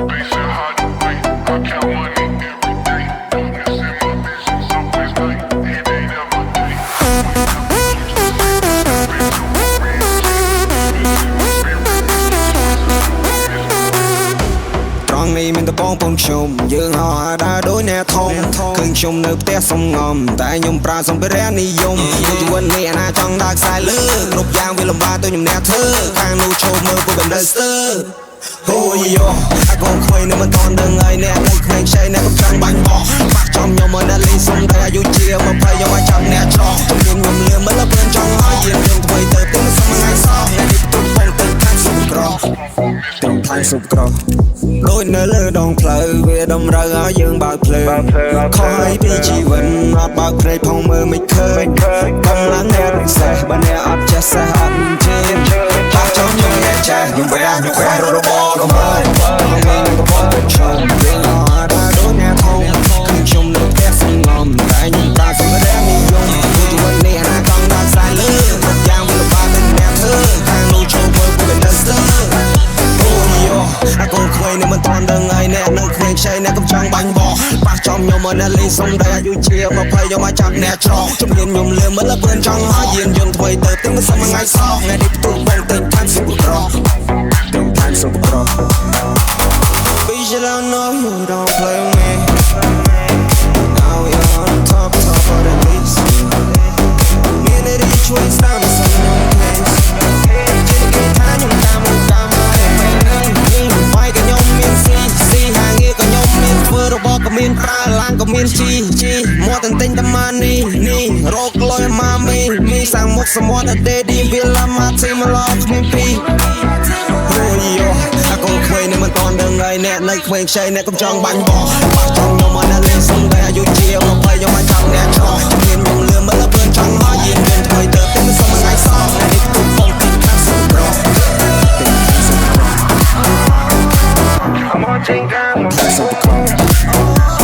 នេះមានតបងពងខ្ញុំយើងហៅដើរដូចអ្នកធំឃើញខ្ញុំនៅផ្ទះសំងំតែខ្ញុំប្រើសម្ភារៈនិយមជីវិតនេះអាណាចង់ដើរខ្សែលើគ្រប់យ៉ាងវាលំបាកទៅខ្ញុំអ្នកធ្វើខាងនោះឈប់មើលពួកបណ្ដឹងស្ទើអូយោអាកូនខ្វៃនៅមិនតន់ដឹងហើយអ្នកនៅក្មេងខ្ចីអ្នកកំចង់បាញ់បោះបាក់ចំខ្ញុំមកអ្នកលេងសុំតែអាយុជា20ខ្ញុំមកចាប់អ្នកច្រកជំនាញខ្ញុំលឿនមើលពេលចង់ហើយយានយើងថ្មីទៅទីមិនសមថ្ងៃសោះអ្នកនេះទុកបងទៅខាងសុំក្រទាំងខាងសុំក្រដូចនៅលើដងផ្លូវវាតម្រូវឲ្យយើងបើកភ្លើងខំឲ្យពីជីវិតអត់បើកភ្នែកផងមើលមិនឃើញកម្លាំងអ្នករសេះបើអ្នកអត់ចេះសេះអត់មានជើងបាក់ចំខ្ញុំអ្នកចេះខ្ញុំវែងរបស់កុំហើយខ្ញុំនឹងបងទៅឈប់វិញអត់ដូចអ្នកធំខ្ញុំនៅផ្ទះសំងំតែខ្ញុំប្រើសម្ភារៈនិយមជីវិតនេះអាណាចង់ដើរខ្សែលើគ្រប់យ៉ាងវាលំបាកទៅអ្នកធ្វើខាងនោះចូលមើលពួកបណ្ដឹងស្ទើអាកូនខ្វៃនេះមិនតន់ដឹងហើយអ្នកនៅក្មេងខ្ចីអ្នកកំចង់បាញ់បោះប៉ះចំខ្ញុំមកអ្នកលេងសុំតែអាយុជា20ខ្ញុំមកចាប់អ្នកច្រកជំនាញខ្ញុំលឿនមើលពេលចង់ហើយយានយើងថ្មីទៅទីមិនសមថ្ងៃសោះថ្ងៃនេះផ្ទុះបងទៅខាងសុខក្រទៅខាងសុខក្រ Bitch I don't know you don't play with me Now we on the top of the list Me and the rich ways down the sun on the place Just get time you down with down my cái nhóm miền si hàng nghe cái nhóm miền vừa đồ bò cái miền pra lang cái miền chi mua tình tình tâm ni rock lôi ma mi sang một số mua để đi về làm mà xem mà lo miền pi ôi yo à con quay này mình toàn đường ngày nè nơi quay chơi nè cũng trong bánh bò bắt trong nhau mà đã lên sông đây ayu chiều mà quay nhau mà chẳng nè cho trong miền nhung lừa mới là bên trong hóa diện bên quay tới tiếng sông mà ngày sau này đi cùng phong tình khác sông bro I'm watching God.